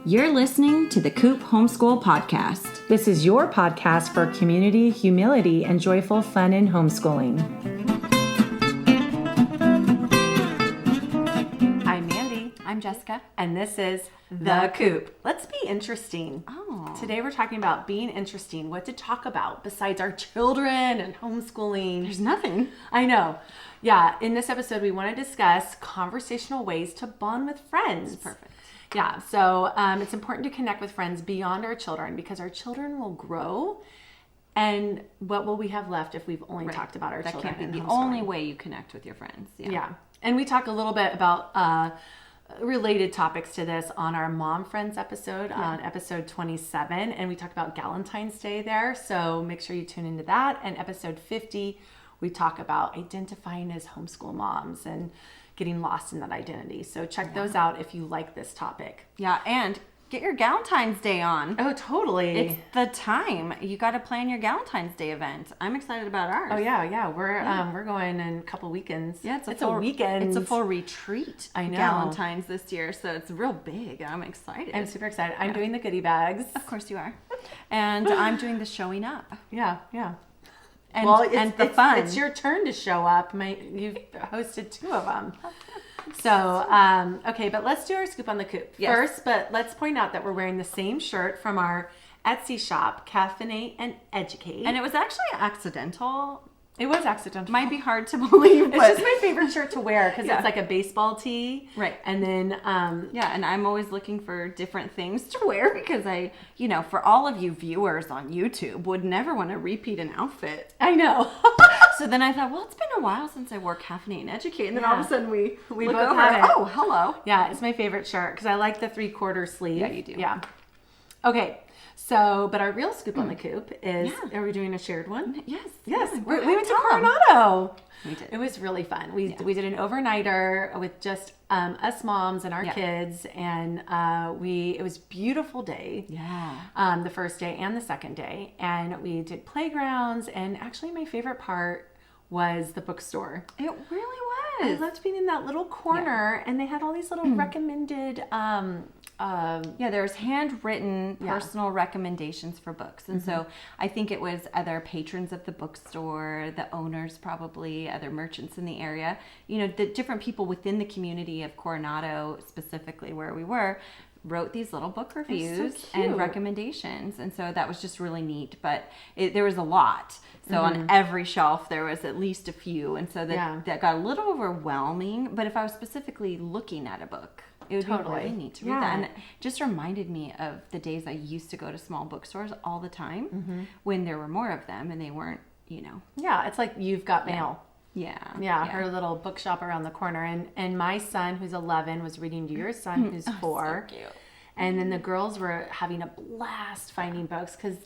You're listening to the Coop Homeschool Podcast. This is your podcast for community, humility, and joyful fun in homeschooling. I'm Mandy. I'm Jessica. And this is The Coop. Let's be interesting. Oh. Today we're talking about being interesting, what to talk about besides our children and homeschooling. There's nothing. I know. Yeah, in this episode we want to discuss conversational ways to bond with friends. Perfect. Yeah, so it's important to connect with friends beyond our children because our children will grow. And what will we have left if we've only talked about our children? That can't be the only way you connect with your friends. Yeah. And we talk a little bit about related topics to this on our Mom Friends episode, on episode 27. And we talk about Galentine's Day there. So make sure you tune into that. And episode 50, we talk about identifying as homeschool moms and getting lost in that identity. So check those out if you like this topic. Yeah, and get your Galentine's Day on. Oh, totally. It's the time. You got to plan your Galentine's Day event. I'm excited about ours. Oh, yeah. We're going in a couple weekends. Yeah, it's a weekend. It's a full retreat. I know. Galentine's this year, so it's real big. I'm excited. I'm super excited. I'm doing the goodie bags. Of course you are. And I'm doing the showing up. Yeah. And, it's fun. It's your turn to show up. You've hosted 2 of them. So, okay, but let's do our scoop on the coop first. But let's point out that we're wearing the same shirt from our Etsy shop, Caffeinate and Educate. And it was actually accidental. It was accidental. Might be hard to believe, but it's just my favorite shirt to wear because it's like a baseball tee. Right. And then... and I'm always looking for different things to wear because I, for all of you viewers on YouTube, would never want to repeat an outfit. I know. So then I thought, well, it's been a while since I wore Caffeinate and Educate. And then all of a sudden we both look over, have it. oh, hello. Yeah, it's my favorite shirt because I like the 3/4 sleeve. Yeah, you do. Yeah. Okay. So, but our real scoop on the coop is, are we doing a shared one? Yes. We went to Tom. Coronado. We did. It was really fun. We did an overnighter with just us moms and our kids, and it was a beautiful day. Yeah. The first day and the second day, and we did playgrounds, and actually my favorite part was the bookstore. It really was. I loved being in that little corner, and they had all these little recommended there's handwritten personal recommendations for books. And so I think it was other patrons of the bookstore, the owners probably, other merchants in the area, the different people within the community of Coronado, specifically where we were, wrote these little book reviews and recommendations. And so that was just really neat. But there was a lot. So on every shelf, there was at least a few. And so that got a little overwhelming. But if I was specifically looking at a book, it would be really neat to read that. And it just reminded me of the days I used to go to small bookstores all the time when there were more of them and they weren't, Yeah, it's like You've Got Mail. Yeah. Her little bookshop around the corner. And my son, who's 11, was reading to your son, who's 4. So cute. And then the girls were having a blast finding books because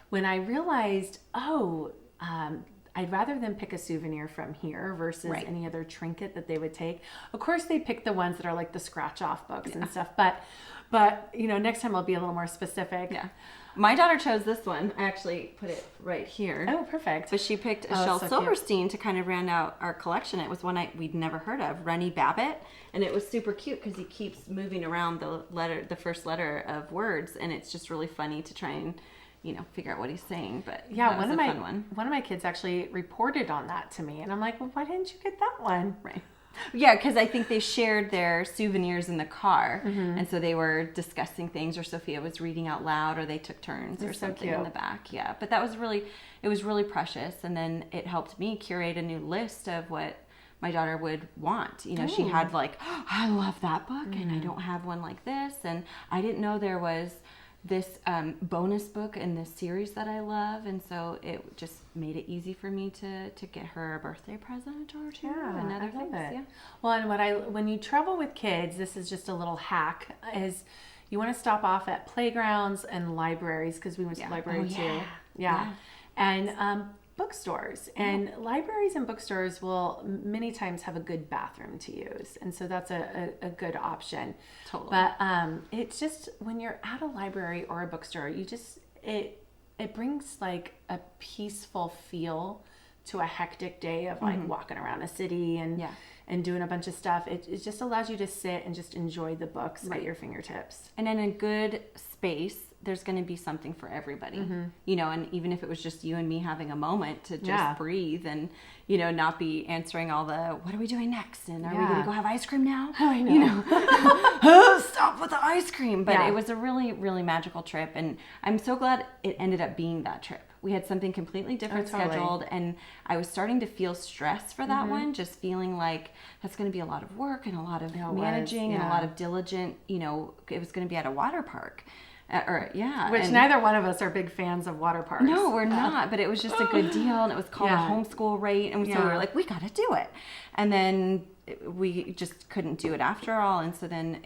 when I realized, I'd rather them pick a souvenir from here versus any other trinket that they would take. Of course, they pick the ones that are like the scratch-off books and stuff. But next time I'll be a little more specific. Yeah. My daughter chose this one. I actually put it right here. Oh, perfect. But she picked a Shel Silverstein to kind of round out our collection. It was one we'd never heard of, Rennie Babbitt. And it was super cute because he keeps moving around the first letter of words. And it's just really funny to try and figure out what he's saying. But one of my kids actually reported on that to me, and I'm like, well, why didn't you get that one? Right. Yeah, because I think they shared their souvenirs in the car, and so they were discussing things, or Sophia was reading out loud, or they took turns or something in the back. Yeah, but it was really precious, and then it helped me curate a new list of what my daughter would want. She had I love that book, and I don't have one like this, and I didn't know there was this bonus book in this series that I love, and so it just made it easy for me to get her a birthday present or two and other things. Yeah. Well, and when you travel with kids, this is just a little hack, is you want to stop off at playgrounds and libraries, because we went to the library too. Yeah. And bookstores, and libraries and bookstores will many times have a good bathroom to use, and so that's a good option. Totally. But it's just when you're at a library or a bookstore, it brings like a peaceful feel to a hectic day of like walking around a city and doing a bunch of stuff. It just allows you to sit and just enjoy the books at your fingertips. And in a good space, there's going to be something for everybody, you know, and even if it was just you and me having a moment to just breathe and, you know, not be answering all the, what are we doing next? And are we going to go have ice cream now? Oh, I know. You know, stop with the ice cream. But it was a really, really magical trip. And I'm so glad it ended up being that trip. We had something completely different scheduled, and I was starting to feel stress for that one, just feeling like that's going to be a lot of work and a lot of managing and a lot of diligent, you know, it was going to be at a water park. Which neither one of us are big fans of water parks. No, we're not, but it was just a good deal, and it was called a homeschool rate, and so we were like, we got to do it. And then we just couldn't do it after all, and so then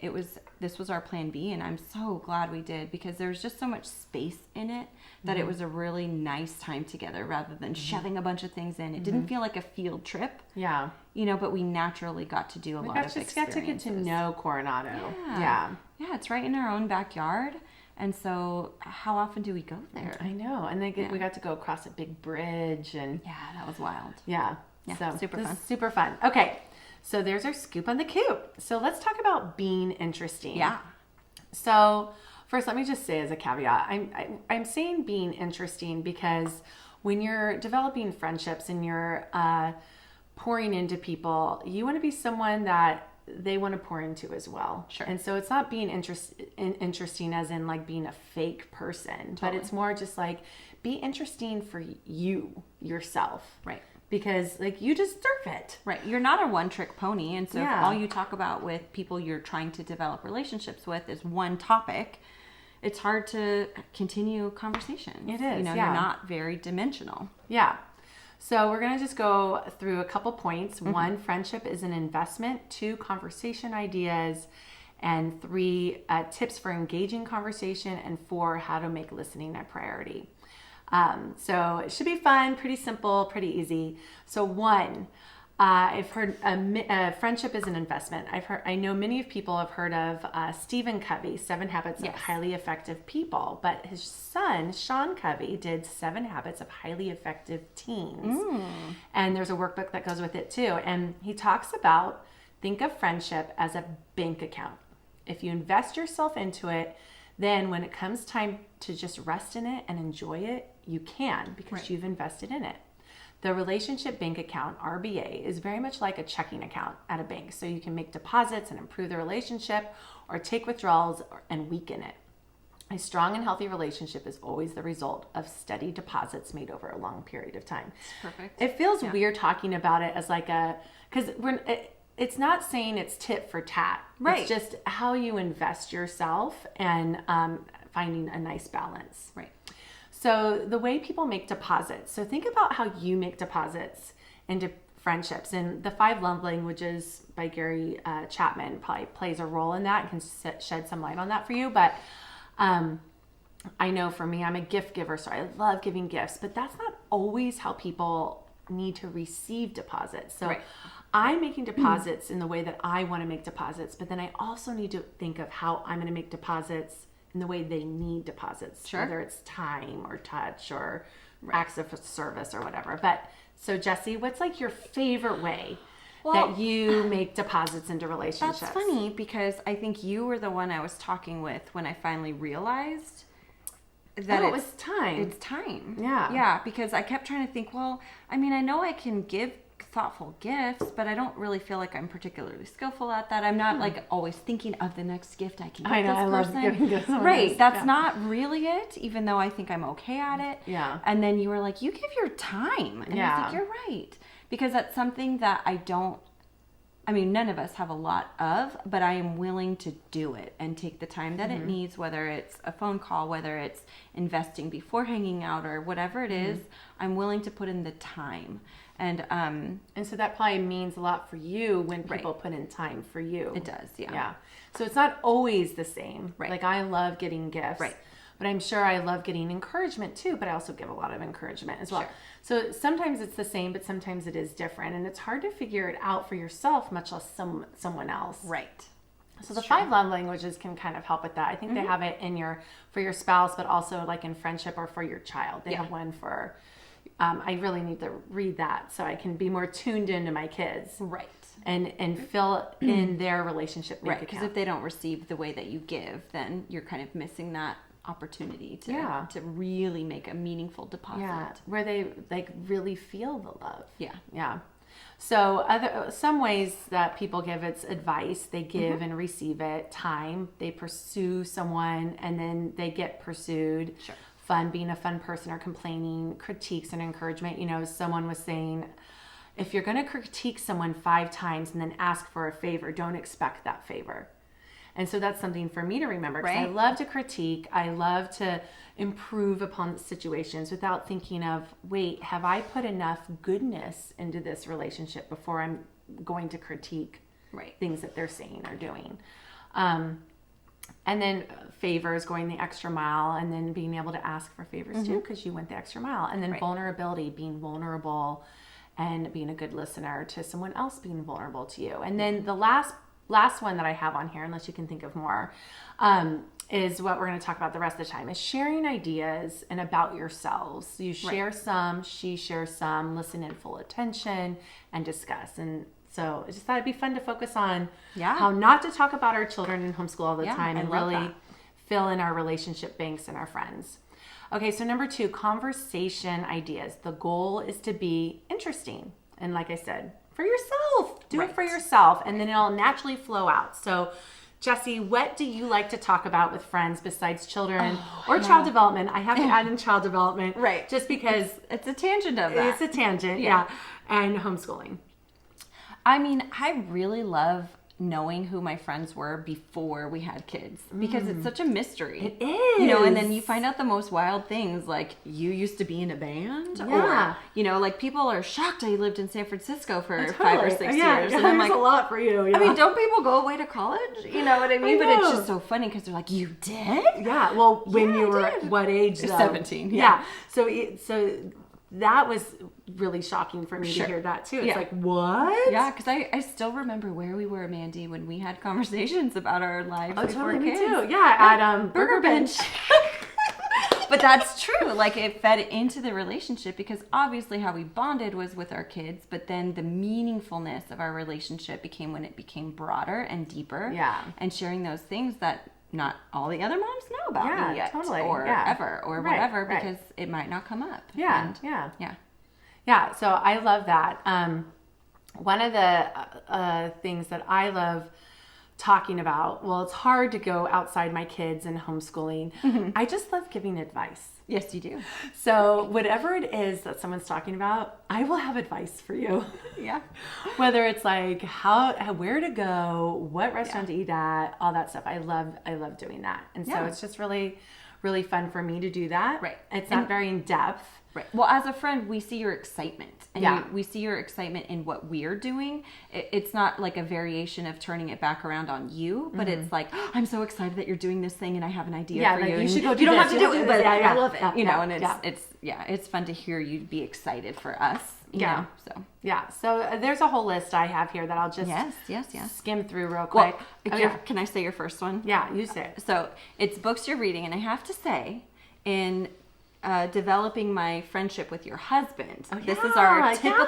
this was our plan B, and I'm so glad we did, because there was just so much space in it that it was a really nice time together rather than shoving a bunch of things in. It didn't feel like a field trip. Yeah. You know, but we naturally got to do a lot of experiences. We got to get to know Coronado. Yeah, it's right in our own backyard. And so how often do we go there? I know. And then we got to go across a big bridge. And yeah, that was wild. Yeah. So super fun. Super fun. Okay. So there's our scoop on the Coop. So let's talk about being interesting. Yeah. So first, let me just say as a caveat, I'm saying being interesting because when you're developing friendships and you're pouring into people, you want to be someone that they want to pour into as well. Sure. And so it's not being interesting as in like being a fake person, but it's more just like be interesting for you, yourself. Right. Because like you deserve it. Right. You're not a one-trick pony. And so if all you talk about with people you're trying to develop relationships with is one topic, it's hard to continue conversation. It is. You know, you're not very dimensional. Yeah. So we're going to just go through a couple points. 1, friendship is an investment. 2, conversation ideas. And 3, tips for engaging conversation. And 4, how to make listening a priority. So it should be fun, pretty simple, pretty easy. So 1, I've heard friendship is an investment. I know many people have heard of Stephen Covey, 7 Habits of Highly Effective People, but his son, Sean Covey, did 7 Habits of Highly Effective Teens. And there's a workbook that goes with it too. And he talks about, think of friendship as a bank account. If you invest yourself into it, then when it comes time to just rest in it and enjoy it, you can because you've invested in it. The relationship bank account, RBA, is very much like a checking account at a bank. So you can make deposits and improve the relationship or take withdrawals and weaken it. A strong and healthy relationship is always the result of steady deposits made over a long period of time. Perfect. It feels weird talking about it as like because it's not saying it's tit for tat. Right. It's just how you invest yourself and finding a nice balance. Right. So the way people make deposits. So think about how you make deposits into friendships. And the 5 Love Languages by Gary Chapman probably plays a role in that and can shed some light on that for you. But I know for me, I'm a gift giver, so I love giving gifts. But that's not always how people need to receive deposits. So I'm making deposits in the way that I want to make deposits. But then I also need to think of how I'm going to make deposits in the way they need deposits, whether it's time or touch or acts of service or whatever. But so Jessie, what's like your favorite way that you make deposits into relationships? That's funny because I think you were the one I was talking with when I finally realized that it was time. It's time. Yeah. Yeah, because I kept trying to think, well, I mean, I know I can give thoughtful gifts, but I don't really feel like I'm particularly skillful at that. I'm not like always thinking of the next gift I can give this person. I love giving gifts. Right. That's not really it, even though I think I'm okay at it. Yeah. And then you were like, you give your time. And I was like, you're right. Because that's something that none of us have a lot of, but I am willing to do it and take the time that it needs, whether it's a phone call, whether it's investing before hanging out or whatever it is, I'm willing to put in the time. And so that probably means a lot for you when people put in time for you. It does, yeah. Yeah. So it's not always the same. Right. Like I love getting gifts. Right. But I'm sure I love getting encouragement too, but I also give a lot of encouragement as well. Sure. So sometimes it's the same, but sometimes it is different. And it's hard to figure it out for yourself, much less someone else. Right. So the 5 love languages can kind of help with that. I think they have it for your spouse, but also like in friendship or for your child. They have one for I really need to read that so I can be more tuned into my kids. Right. And fill in their relationship bank Right, because account. if they don't receive the way that you give, then you're kind of missing that opportunity to really make a meaningful deposit. Yeah, where they like really feel the love. Yeah. So some ways that people give, it's advice. They give and receive it. Time, they pursue someone and then they get pursued. Sure. Fun, being a fun person or complaining. Critiques and encouragement. You know, someone was saying, if you're going to critique someone 5 times and then ask for a favor, don't expect that favor. And so that's something for me to remember, because I love to critique. I love to improve upon situations without thinking of, wait, have I put enough goodness into this relationship before I'm going to critique things that they're saying or doing. And then favors, going the extra mile, and then being able to ask for favors too, because you went the extra mile. And then vulnerability, being vulnerable and being a good listener to someone else being vulnerable to you. And then the last one that I have on here, unless you can think of more, is what we're going to talk about the rest of the time, is sharing ideas and about yourselves. You share some, she shares some, listen in full attention, and discuss. And so I just thought it'd be fun to focus on how not to talk about our children in homeschool all the time, and really fill in our relationship banks and our friends. Okay, so number 2, conversation ideas. The goal is to be interesting. And like I said, for yourself. Do it for yourself, and then it'll naturally flow out. So, Jessie, what do you like to talk about with friends besides children or child development? I have to add in child development. Right. Just because it's a tangent of that. It's a tangent, yeah. And homeschooling. I mean, I really love knowing who my friends were before we had kids, because it's such a mystery. It is. You know, and then you find out the most wild things, like you used to be in a band, or, you know, like people are shocked I lived in San Francisco for 5 or 6 years. And I'm like, a lot for you. I mean, don't people go away to college? You know what I mean? But it's just so funny because they're like, you did? Yeah. Well, when you were at what age though? 17. Yeah. So that was really shocking for me to hear that too. It's like, what? Yeah, because I still remember where we were, Mandy, when we had conversations about our lives before totally, kids. Me too. Yeah, at Burger Bench. But that's true. Like, it fed into the relationship, because obviously how we bonded was with our kids, but then the meaningfulness of our relationship became when it became broader and deeper. Yeah. And sharing those things that not all the other moms know about me yet, or ever, or whatever, because it might not come up. So I love that. One of the things that I love talking about, well, it's hard to go outside my kids and homeschooling. I just love giving advice. Yes, you do. So whatever it is that someone's talking about, I will have advice for you. Yeah. Whether it's like where to go, what restaurant to eat at, all that stuff. I love doing that. And so it's just really, really fun for me to do that. Right. It's not very in depth. Right. Well, as a friend, we see your excitement. And we see your excitement in what we're doing. It's not like a variation of turning it back around on you, but it's like, oh, I'm so excited that you're doing this thing and I have an idea for you. You should go do You don't this. have to do it, but I love it. You know, and it's fun to hear you be excited for us. You know, so there's a whole list I have here that I'll just skim through real quick. Well, can I say your first one? Yeah, you say it. So it's books you're reading, and I have to say, in developing my friendship with your husband. This is our typical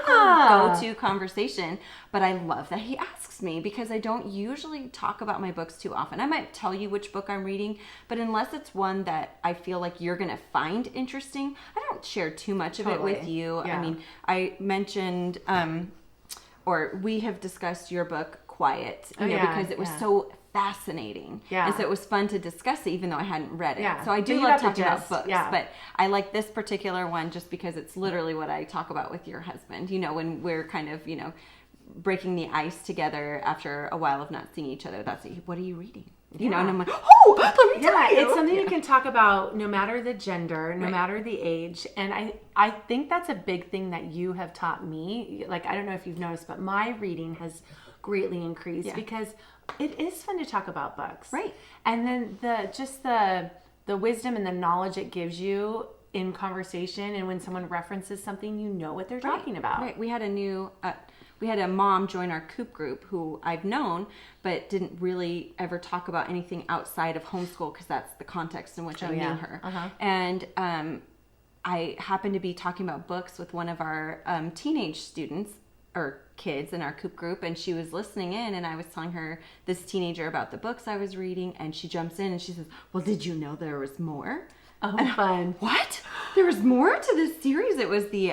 go-to conversation, but I love that he asks me, because I don't usually talk about my books too often. I might tell you which book I'm reading, but unless it's one that I feel like you're going to find interesting, I don't share too much of it with you. I mean, I mentioned, or we have discussed your book, Quiet, because it was so fascinating. And so it was fun to discuss it, even though I hadn't read it. So I do love talking about books, but I like this particular one just because it's literally what I talk about with your husband, you know, when we're kind of, you know, breaking the ice together after a while of not seeing each other. That's what are you reading? You know, and I'm like, oh, let me tell you. It's something you can talk about no matter the gender, no matter the age. And I think that's a big thing that you have taught me. Like, I don't know if you've noticed, but my reading has greatly increased because it is fun to talk about books. Right. And then the wisdom and the knowledge it gives you in conversation, and when someone references something, you know what they're talking about. Right. We had a mom join our Coop group who I've known, but didn't really ever talk about anything outside of homeschool, because that's the context in which I knew her. And I happened to be talking about books with one of our teenage students or kids in our Coop group, and she was listening in, and I was telling her, this teenager, about the books I was reading, and she jumps in and she says, well, did you know there was more? Oh, and fun. What? There was more to this series? It was the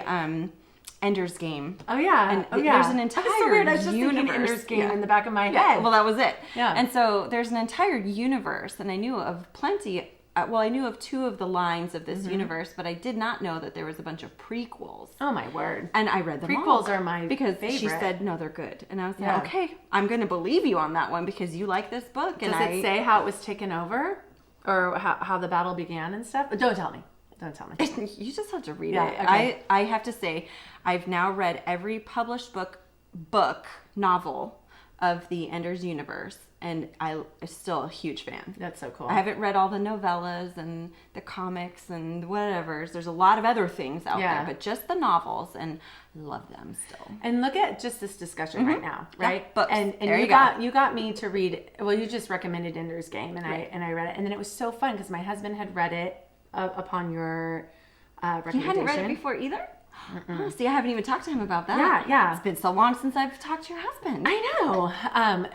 Ender's Game. Oh, yeah. And there's an entire That's so weird. I was just universe. thinking Ender's Game Yeah. in the back of my Yeah, head. well, that was it. Yeah. And so there's an entire universe, and I knew of plenty. I knew of 2 of the lines of this universe, but I did not know that there was a bunch of prequels. Oh, my word. And I read them Prequels all. are my because favorite. she said, no, they're good. And I was like, Yeah. okay, I'm going to believe you on that one because you like this book. Does and it say how it was taken over? Or how the battle began and stuff? But don't tell me. Don't tell me. You just have to read Yeah, it. okay. I have to say, I've now read every published novel of the Ender's Universe, and I'm still a huge fan. That's so cool. I haven't read all the novellas and the comics and whatever. There's a lot of other things out Yeah. there, but just the novels, and I love them still. And look at just this discussion right now, right? Yeah, books. And There you you got go. you got me to read. Well, you just recommended Ender's Game, and Right. I read it, and then it was so fun because my husband had read it upon your You recommendation. hadn't read it before either? Oh, see, I haven't even talked to him about that. Yeah, yeah. It's been so long since I've talked to your husband. I know,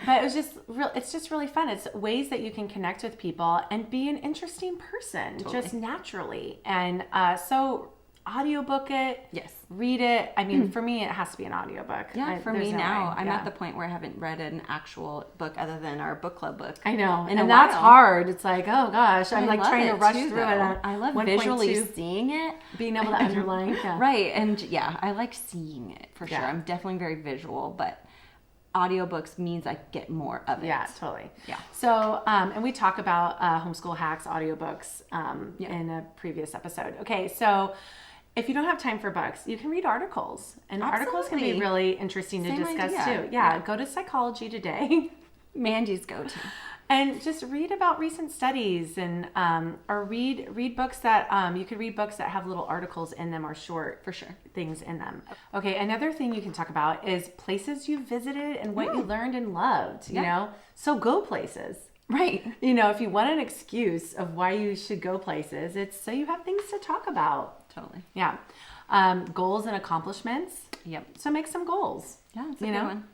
but it was just it's just really fun. It's ways that you can connect with people and be an interesting person just naturally. And so audiobook it. Yes. Read it. I mean, for me, it has to be an audiobook. Yeah, for there's me no now, way. I'm Yeah. at the point where I haven't read an actual book other than our book club book. I know, in a and that's while. hard. It's like, oh gosh, I'm I like love trying to it rush too, through though. it. On I love 1.2, visually seeing it. being able to underline. Yeah. Right, and yeah, I like seeing it for sure. Yeah. I'm definitely very visual, but audiobooks means I get more of it. Yeah, totally. Yeah. So, and we talk about homeschool hacks, audiobooks in a previous episode. Okay, so if you don't have time for books, you can read articles. And articles can be Absolutely. really interesting to Same discuss idea. too. Yeah, Yeah. go to Psychology Today Mandy's go-to. and just read about recent studies and or read books that you could read books that have little articles in them or short For sure. things in them. Okay, another thing you can talk about is places you visited and what you learned and loved, you know? So go places. Right. You know, if you want an excuse of why you should go places, it's so you have things to talk about. Totally. Yeah. Goals and accomplishments. Yep. So make some goals. Yeah, it's a you good know? one.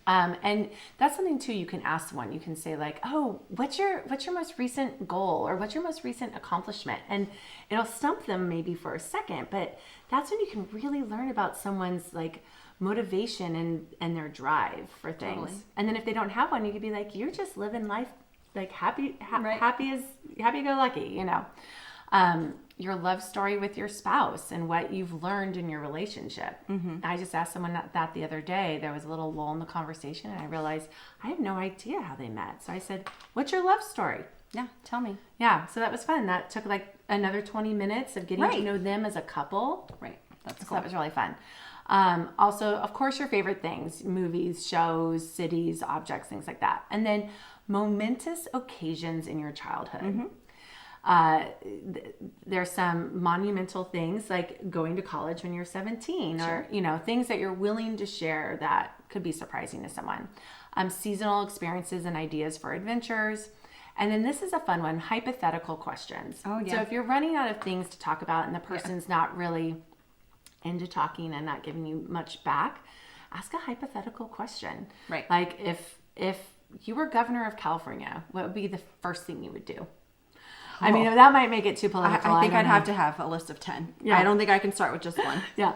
And that's something too you can ask someone. You can say like, "Oh, what's your most recent goal or what's your most recent accomplishment?" And it'll stump them maybe for a second, but that's when you can really learn about someone's like motivation and their drive for things. Totally. And then if they don't have one, you could be like, "You're just living life like happy Right. happy go lucky," you know. Your love story with your spouse and what you've learned in your relationship. I just asked someone that the other day. There was a little lull in the conversation and I realized I have no idea how they met. So I said, "What's your love story?" Yeah, tell me. Yeah, so that was fun. That took like another 20 minutes of getting to Right. know them as a couple. Right. That's So cool. that was really fun. Also, of course, your favorite things, movies, shows, cities, objects, things like that. And then momentous occasions in your childhood. There's some monumental things like going to college when you're 17 or, you know, things that you're willing to share that could be surprising to someone. Seasonal experiences and ideas for adventures. And then this is a fun one, hypothetical questions. Oh, yeah. So if you're running out of things to talk about and the person's not really into talking and not giving you much back, ask a hypothetical question. Right. Like if you were governor of California, what would be the first thing you would do? I mean, that might make it too political. I think don't I'd know. have to have a list of 10. Yeah. I don't think I can start with just one. Yeah.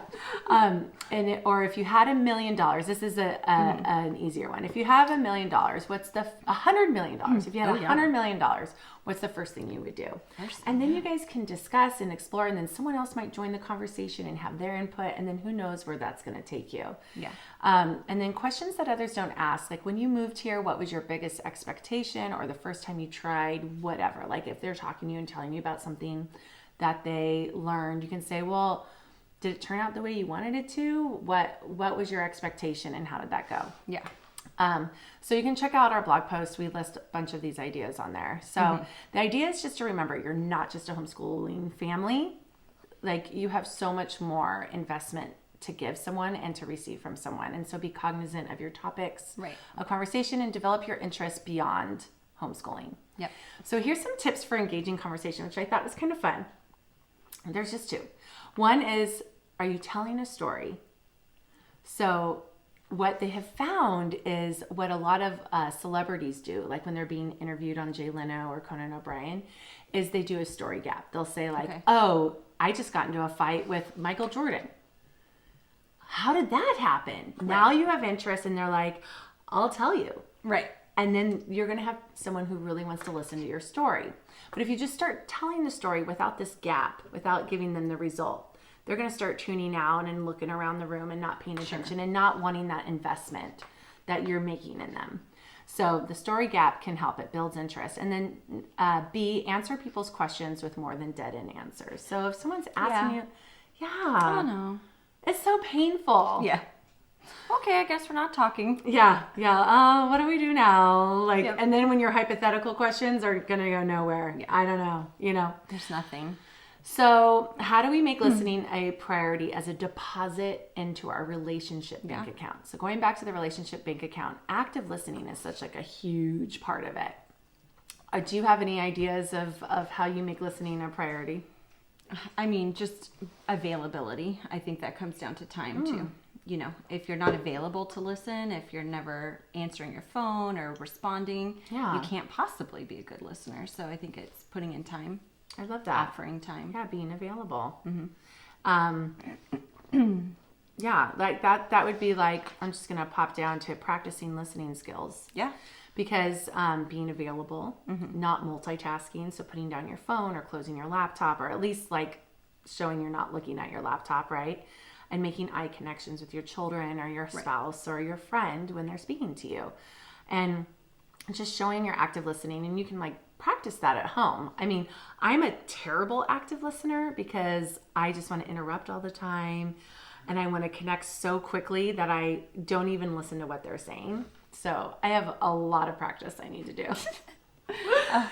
Or if you had $1 million, this is an easier one. If you have $1 million, what's the $100 million? If you had $100 million, what's the first thing you would do? And then you guys can discuss and explore, and then someone else might join the conversation and have their input, and then who knows where that's going to take you. Yeah. And then questions that others don't ask, like when you moved here, what was your biggest expectation, or the first time you tried whatever? Like if they're talking to you and telling you about something that they learned, you can say, well, did it turn out the way you wanted it to? What was your expectation and how did that go? Yeah. So you can check out our blog post. We list a bunch of these ideas on there. So the idea is just to remember, you're not just a homeschooling family. Like you have so much more investment to give someone and to receive from someone. And so be cognizant of your topics Right. of conversation and develop your interests beyond homeschooling. Yep. So here's some tips for engaging conversation, which I thought was kind of fun. There's just two. One is, are you telling a story? So what they have found is what a lot of celebrities do, like when they're being interviewed on Jay Leno or Conan O'Brien, is they do a story gap. They'll say like, oh, I just got into a fight with Michael Jordan. How did that happen? Right. Now you have interest, and they're like, I'll tell you. Right. And then you're going to have someone who really wants to listen to your story. But if you just start telling the story without this gap, without giving them the result, they're going to start tuning out and looking around the room and not paying attention and not wanting that investment that you're making in them. So the story gap can help. It builds interest. And then B, answer people's questions with more than dead-end answers. So if someone's asking you, I know. It's so painful. Yeah. Okay, I guess we're not talking. Yeah. What do we do now? Like, and then when your hypothetical questions are going to go nowhere. Yeah. I don't know, There's nothing. So how do we make listening a priority as a deposit into our relationship bank account? So going back to the relationship bank account, active listening is such like a huge part of it. Do you have any ideas of how you make listening a priority? I mean, just availability. I think that comes down to time too. If you're not available to listen, if you're never answering your phone or responding, you can't possibly be a good listener. So I think it's putting in time. I love that. Offering time. Yeah, being available. Like that would be like, I'm just going to pop down to practicing listening skills. Yeah. Because being available, not multitasking, so putting down your phone or closing your laptop, or at least like showing you're not looking at your laptop, right? And making eye connections with your children or your spouse or your friend when they're speaking to you. And just showing your active listening, and you can like practice that at home. I mean, I'm a terrible active listener because I just want to interrupt all the time, and I want to connect so quickly that I don't even listen to what they're saying. So I have a lot of practice I need to do.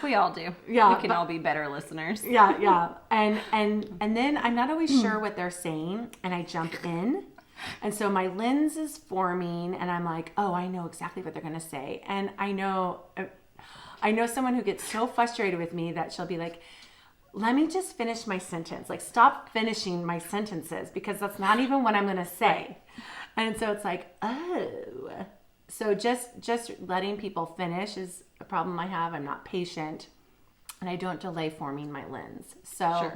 We all do. Yeah, we can all be better listeners. Yeah. And then I'm not always sure what they're saying, and I jump in. And so my lens is forming, and I'm like, oh, I know exactly what they're going to say. And I know someone who gets so frustrated with me that she'll be like, let me just finish my sentence. Like, stop finishing my sentences, because that's not even what I'm going to say. And so it's like, oh. So just letting people finish is a problem I have. I'm not patient, and I don't delay forming my lens. So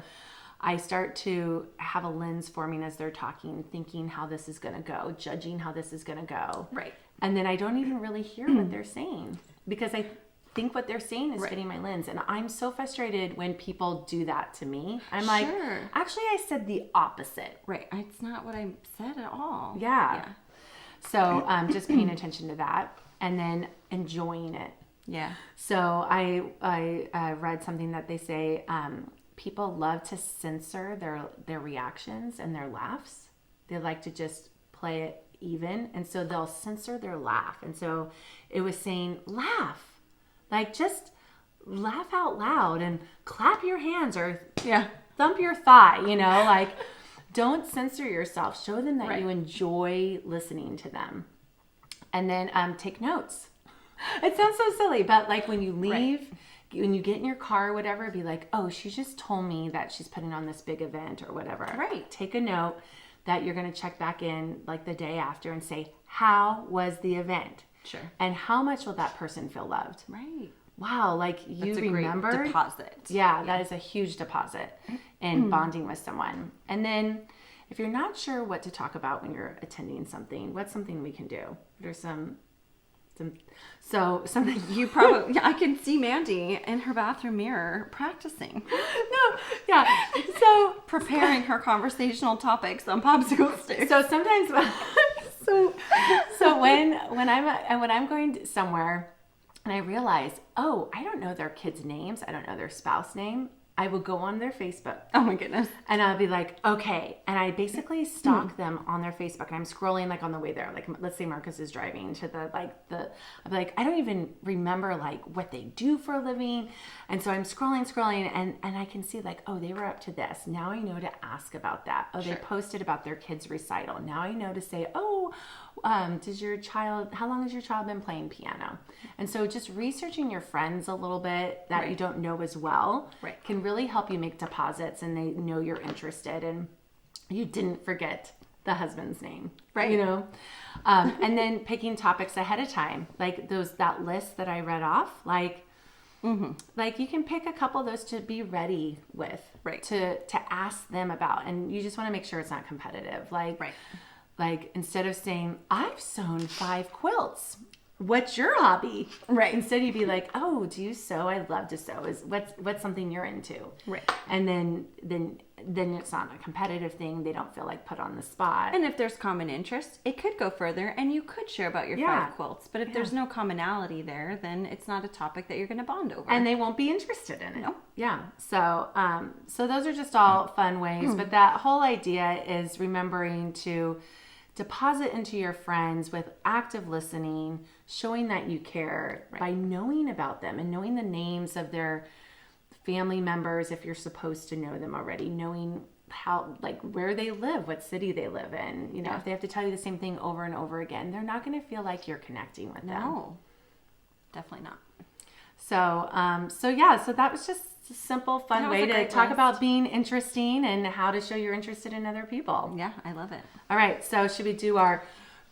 I start to have a lens forming as they're talking, thinking how this is going to go, judging how this is going to go. Right. And then I don't even really hear what they're saying, because I think what they're saying is fitting my lens. And I'm so frustrated when people do that to me. I'm like, actually, I said the opposite. Right. It's not what I said at all. Yeah. So just paying attention to that, and then enjoying it. Yeah. So I read something that they say people love to censor their reactions and their laughs. They like to just play it even, and so they'll censor their laugh. And so it was saying, laugh, like just laugh out loud and clap your hands or thump your thigh, like. Don't censor yourself. Show them that you enjoy listening to them. And then take notes. It sounds so silly, but like when you leave, when you get in your car or whatever, be like, oh, she just told me that she's putting on this big event or whatever. Right. Take a note that you're going to check back in like the day after and say, how was the event? Sure. And how much will that person feel loved? Right. Wow, like you remembered. Great deposit. Yeah, that is a huge deposit in bonding with someone. And then if you're not sure what to talk about when you're attending something, what's something we can do? There's something you probably I can see Mandy in her bathroom mirror practicing. So preparing her conversational topics on popsicle sticks. So sometimes so when I'm going somewhere, and I realize, oh, I don't know their kids' names. I don't know their spouse name. I will go on their Facebook. Oh my goodness. And I'll be like, okay. And I basically stalk them on their Facebook. And I'm scrolling like on the way there. Like, let's say Marcus is driving to I'll be like, I don't even remember like what they do for a living. And so I'm scrolling and I can see like, oh, they were up to this. Now I know to ask about that. Oh, they posted about their kids' recital. Now I know to say, oh, how long has your child been playing piano? And so just researching your friends a little bit that you don't know as well can really really help you make deposits and they know you're interested and you didn't forget the husband's name, Right. you know? And then picking topics ahead of time, like that list that I read off, like you can pick a couple of those to be ready with, Right. to ask them about, and you just want to make sure it's not competitive. Like instead of saying, I've sewn 5 quilts, what's your hobby? Right. Instead you'd be like, oh, do you sew? I love to sew. What's something you're into? Right. And then it's not a competitive thing. They don't feel like put on the spot. And if there's common interest, it could go further and you could share about your 5 quilts. But if there's no commonality there, then it's not a topic that you're going to bond over. And they won't be interested in it. No. Yeah. So those are just all fun ways. But that whole idea is remembering to deposit into your friends with active listening, showing that you care by knowing about them and knowing the names of their family members if you're supposed to know them already, knowing how, like, where they live, what city they live in. You know, if they have to tell you the same thing over and over again, they're not going to feel like you're connecting with them. No, definitely not. So so that was just a simple, fun way to talk about being interesting and how to show you're interested in other people. Yeah, I love it. All right, so should we do our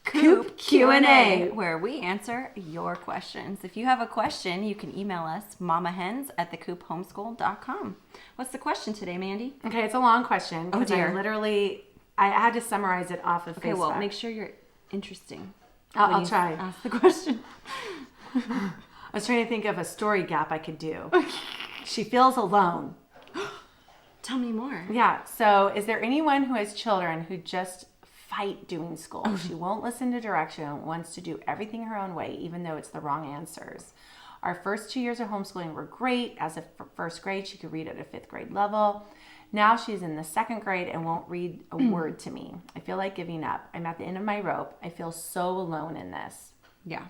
Coop Q A, where we answer your questions. If you have a question, you can email us, mamahens@thecoophomeschool.com. What's the question today, Mandy? Okay, it's a long question. Oh, dear. I had to summarize it off of Okay, Facebook. well, make sure you're interesting. I'll try. Ask the question. I was trying to think of a story gap I could do. She feels alone. Tell me more. Yeah, so is there anyone who has children who just fight doing school? She won't listen to direction, wants to do everything her own way, even though it's the wrong answers. Our first 2 years of homeschooling were great. As of first grade, she could read at a 5th grade level. Now she's in the 2nd grade and won't read a word to me. I feel like giving up. I'm at the end of my rope. I feel so alone in this. Yeah,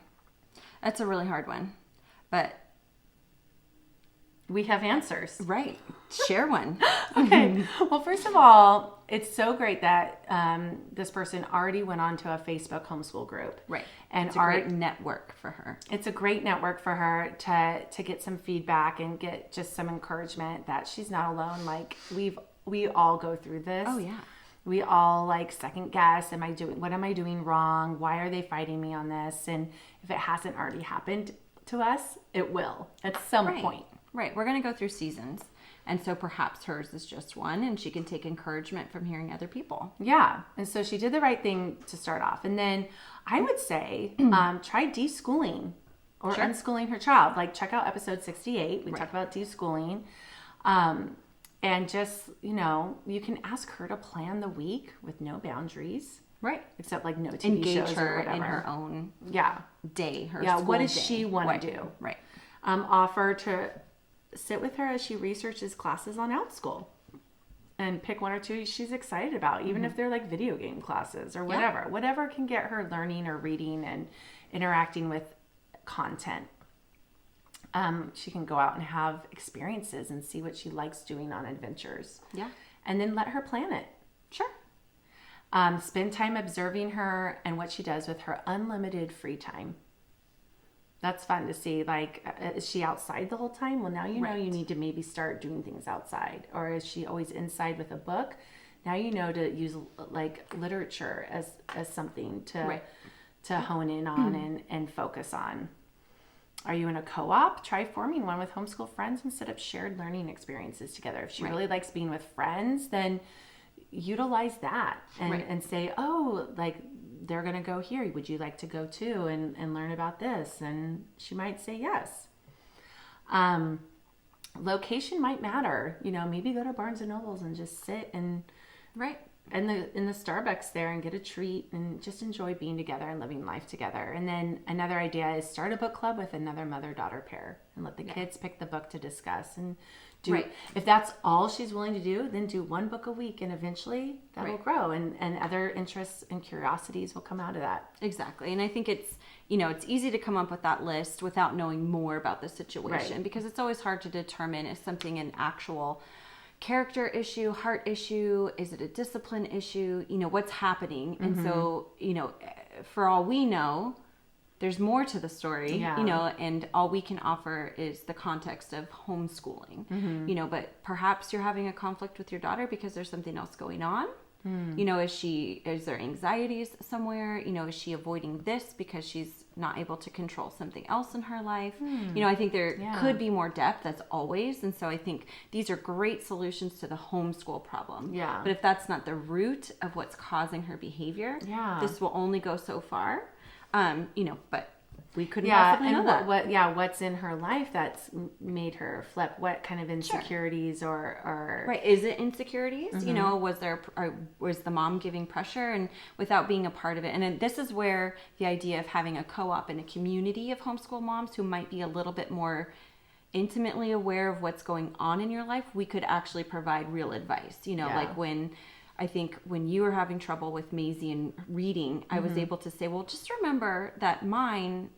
that's a really hard one, but we have answers. Right. Share one. Okay. Well, first of all, it's so great that this person already went on to a Facebook homeschool group. Right. And it's a great network for her. It's a great network for her to get some feedback and get just some encouragement that she's not alone. Like we all go through this. Oh yeah. We all like second guess. What am I doing wrong? Why are they fighting me on this? And if it hasn't already happened to us, it will at some point. Right. We're going to go through seasons. And so perhaps hers is just one and she can take encouragement from hearing other people. Yeah. And so she did the right thing to start off. And then I would say try deschooling or unschooling her child. Like check out episode 68. We talk about deschooling. And just, you can ask her to plan the week with no boundaries. Right. Except like no TV Engage shows her or whatever. in her own day, her school what does day. She want to do? Right. Offer to sit with her as she researches classes on OutSchool and pick 1 or 2 she's excited about, even if they're like video game classes or whatever. Whatever can get her learning or reading and interacting with content. She can go out and have experiences and see what she likes doing on adventures. Yeah. And then let her plan it. Sure. Spend time observing her and what she does with her unlimited free time. That's fun to see. Like, is she outside the whole time? Well, now you know you need to maybe start doing things outside. Or is she always inside with a book? Now you know to use like literature as something to hone in on and focus on. Are you in a co-op? Try forming one with homeschool friends and set up shared learning experiences together. If she really likes being with friends, then utilize that and say, oh, like they're going to go here. Would you like to go too and learn about this? And she might say yes. Location might matter. Maybe go to Barnes and Nobles and just sit and in the Starbucks there and get a treat and just enjoy being together and living life together. And then another idea is start a book club with another mother-daughter pair and let the kids pick the book to discuss and do. If that's all she's willing to do, then do 1 book a week and eventually that will grow and other interests and curiosities will come out of that. Exactly. And I think it's, it's easy to come up with that list without knowing more about the situation because it's always hard to determine is something an actual character issue, heart issue, is it a discipline issue, what's happening. And so, for all we know, there's more to the story, Yeah. you know, and all we can offer is the context of homeschooling, you know, but perhaps you're having a conflict with your daughter because there's something else going on. You know, is there anxieties somewhere? You know, is she avoiding this because she's not able to control something else in her life? You know, I think there could be more depth, as always. And so I think these are great solutions to the homeschool problem. Yeah. But if that's not the root of what's causing her behavior, this will only go so far. You know, but we couldn't possibly know that. What's in her life that's made her flip? What kind of insecurities or right? Is it insecurities? You know, was the mom giving pressure and without being a part of it? And then this is where the idea of having a co-op and a community of homeschool moms who might be a little bit more intimately aware of what's going on in your life, we could actually provide real advice. You know, like I think when you were having trouble with Maisie and reading, I was able to say, well, just remember that mine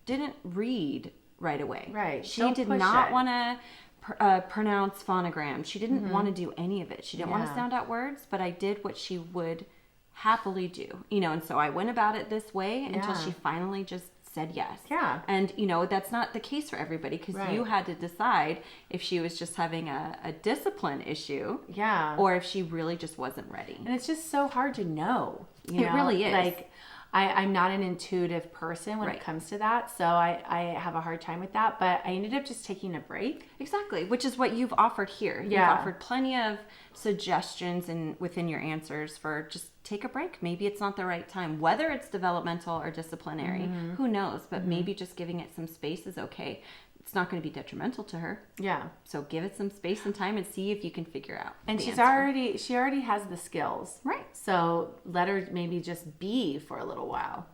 didn't read right away. Right. She did not want to pronounce phonograms. She didn't want to do any of it. She didn't want to sound out words, but I did what she would happily do. You know, and so I went about it this way until she finally just said yes. Yeah. And, you know, that's not the case for everybody because you had to decide if she was just having a discipline issue. Yeah. Or if she really just wasn't ready. And it's just so hard to know. You know? Really is. Like, I'm not an intuitive person when it comes to that, so I have a hard time with that, but I ended up just taking a break. Exactly, which is what you've offered here. You've offered plenty of suggestions within your answers for just take a break. Maybe it's not the right time, whether it's developmental or disciplinary. Who knows? But maybe just giving it some space is okay. It's not going to be detrimental to her. Yeah. So give it some space and time and see if you can figure out. And she already has the skills. Right. So let her maybe just be for a little while.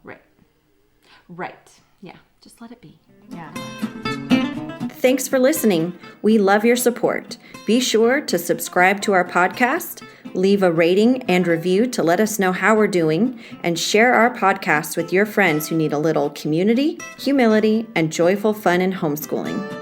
Right. Yeah. Just let it be. Yeah. Thanks for listening. We love your support. Be sure to subscribe to our podcast, leave a rating and review to let us know how we're doing, and share our podcast with your friends who need a little community, humility, and joyful fun in homeschooling.